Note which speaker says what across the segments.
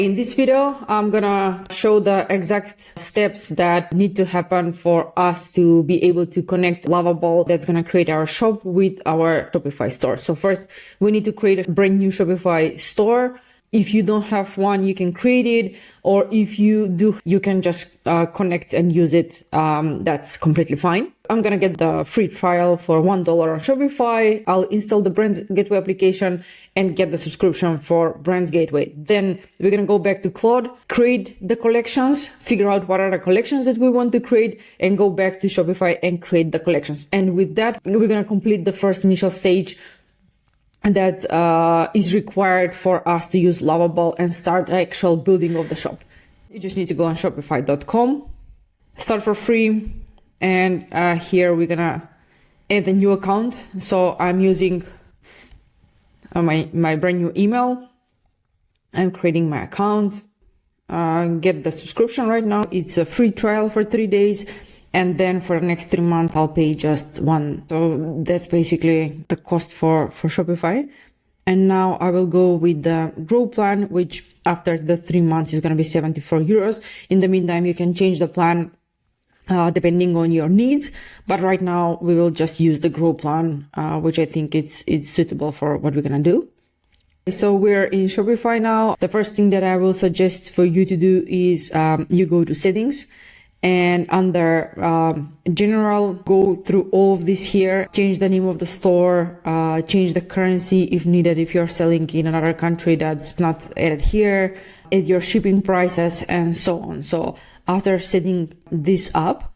Speaker 1: In this video, I'm gonna show the exact steps that need to happen for us to be able to connect Lovable that's gonna create our shop with our Shopify store. So first, we need to create a brand new Shopify store. If you don't have one, you can create it, or if you do, you can just connect and use it. That's completely fine. I'm gonna get the free trial for $1 on Shopify. I'll install the BrandsGateway application and get the subscription for BrandsGateway. Then we're gonna go back to Claude, create the collections, figure out what are the collections that we want to create, and go back to Shopify and create the collections. And with that, we're gonna complete the first initial stage that is required for us to use Lovable and start the actual building of the shop. You just need to go on shopify.com, start for free, and here we're gonna add a new account. So I'm using my brand new email. I'm creating my account, get the subscription right now. It's a free trial for 3 days. And then for the next 3 months, I'll pay just one. So that's basically the cost for Shopify. And now I will go with the Grow plan, which after the 3 months is going to be 74 euros. In the meantime, you can change the plan depending on your needs. But right now we will just use the Grow plan, which I think it's suitable for what we're going to do. So we're in Shopify now. The first thing that I will suggest for you to do is you go to settings. And under general, go through all of this here, change the name of the store, change the currency if needed, if you're selling in another country that's not added here, add your shipping prices, and so on. So after setting this up,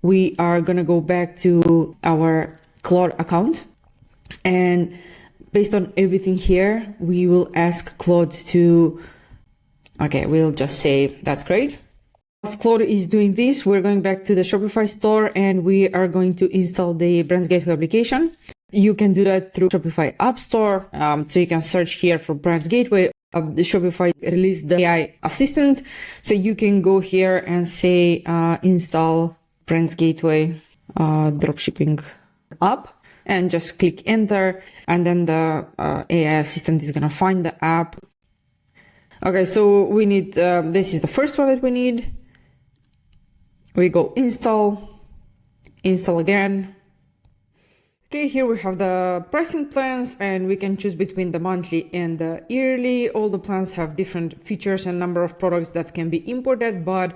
Speaker 1: we are going to go back to our Claude account. And based on everything here, we will ask Claude to, okay, we'll just say, that's great. As Claude is doing this, we're going back to the Shopify store and we are going to install the BrandsGateway application. You can do that through Shopify App Store. So you can search here for BrandsGateway. The Shopify released the AI assistant. So you can go here and say, install BrandsGateway dropshipping app, and just click enter. And then the AI assistant is going to find the app. Okay, so we need, this is the first one that we need. We go install again. Okay, here we have the pricing plans and we can choose between the monthly and the yearly. All the plans have different features and number of products that can be imported, but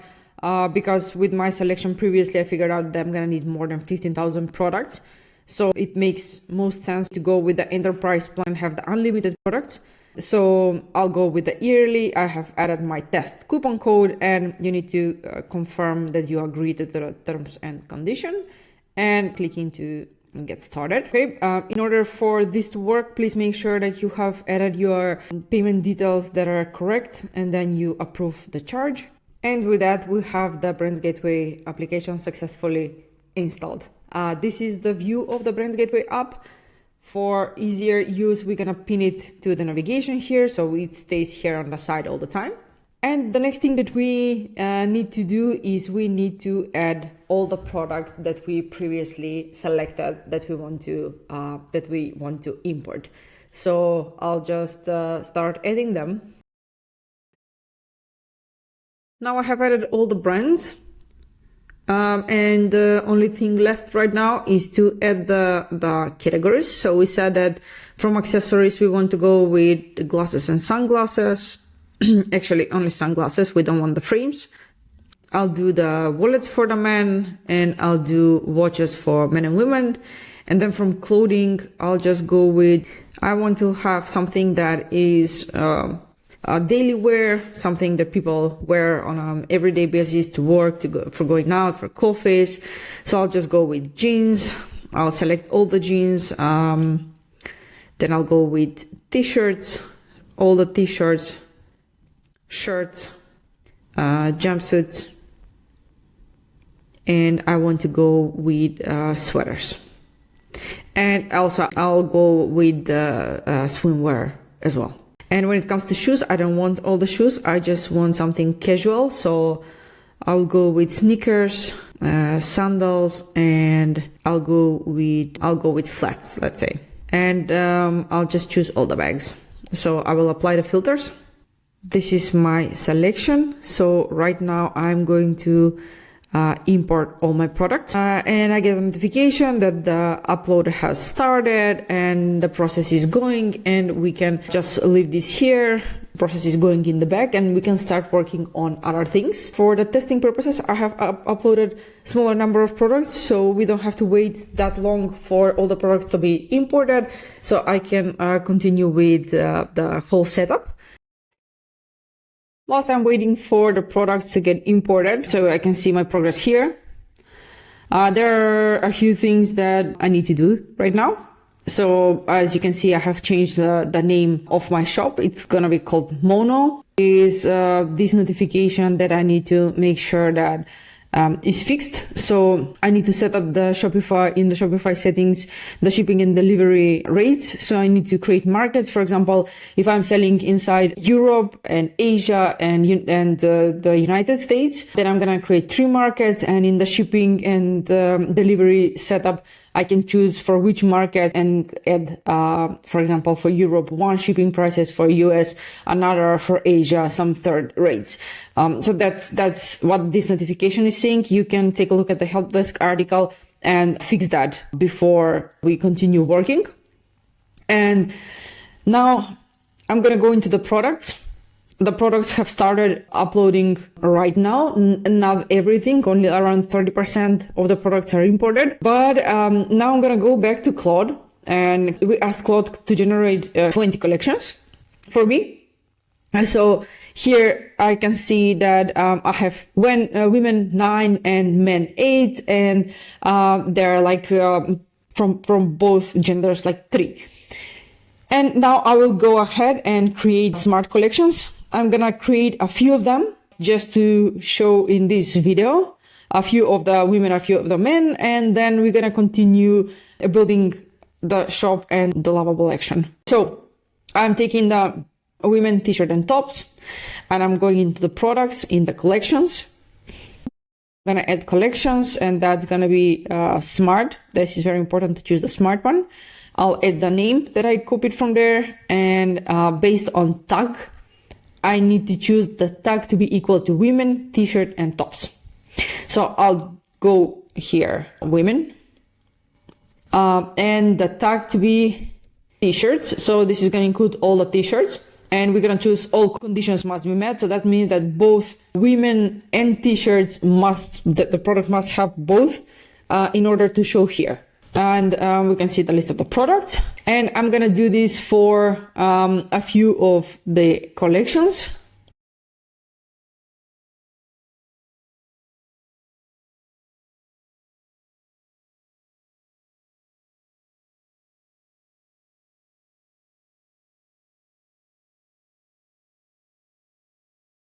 Speaker 1: because with my selection previously, I figured out that I'm gonna need more than 15,000 products. So it makes most sense to go with the enterprise plan, have the unlimited products. So I'll go with the yearly. I have added my test coupon code and you need to confirm that you agree to the terms and condition and click into get started. Okay. In order for this to work, please make sure that you have added your payment details that are correct and then you approve the charge. And with that, we have the BrandsGateway application successfully installed. This is the view of the BrandsGateway app. For easier use, we're gonna pin it to the navigation here, so it stays here on the side all the time. And the next thing that we need to do is we need to add all the products that we previously selected that we want to import. So I'll just start adding them. Now I have added all the brands. And the only thing left right now is to add the categories. So we said that from accessories, we want to go with glasses and sunglasses. Actually, only sunglasses. We don't want the frames. I'll do the wallets for the men and I'll do watches for men and women. And then from clothing, I'll just go with, I want to have something that is daily wear, something that people wear on an everyday basis to work, for going out, for coffees. So I'll just go with jeans. I'll select all the jeans. Then I'll go with t-shirts, all the t-shirts, shirts, jumpsuits, and I want to go with sweaters. And also I'll go with swimwear as well. And when it comes to shoes, I don't want all the shoes. I just want something casual. So I'll go with sneakers, sandals, and I'll go with flats, let's say. And I'll just choose all the bags. So I will apply the filters. This is my selection. So right now I'm going to import all my products and I get a notification that the upload has started and the process is going, and we can just leave this here. The process is going in the back and we can start working on other things. For the testing purposes, I have uploaded smaller number of products, so we don't have to wait that long for all the products to be imported. So I can continue with the whole setup. Whilst I'm waiting for the products to get imported, so I can see my progress here. There are a few things that I need to do right now. So as you can see, I have changed the name of my shop. It's gonna be called Mono. Is this notification that I need to make sure that is fixed. So I need to set up the Shopify, in the Shopify settings, the shipping and delivery rates. So I need to create markets. For example, if I'm selling inside Europe and Asia and the United States, then I'm going to create 3 markets, and in the shipping and delivery setup, I can choose for which market and add, for example, for Europe, 1 shipping prices, for US, another, for Asia, some third rates. So that's what this notification is saying. You can take a look at the help desk article and fix that before we continue working. And now I'm going to go into the products. The products have started uploading right now. Not everything, only around 30% of the products are imported. But now I'm going to go back to Claude, and we asked Claude to generate 20 collections for me. And so here I can see that I have women 9 and men 8, and they're like from both genders, like 3. And now I will go ahead and create smart collections. I'm gonna create a few of them just to show in this video, a few of the women, a few of the men, and then we're gonna continue building the shop and the Lovable action. So I'm taking the women t-shirt and tops, and I'm going into the products in the collections. I'm gonna add collections, and that's gonna be smart. This is very important to choose the smart one. I'll add the name that I copied from there, and based on tag, I need to choose the tag to be equal to women, t-shirt, and tops. So I'll go here, women, and the tag to be t-shirts. So this is going to include all the t-shirts, and we're going to choose all conditions must be met. So that means that both women and t-shirts the product must have both in order to show here. And we can see the list of the products, and I'm gonna do this for a few of the collections.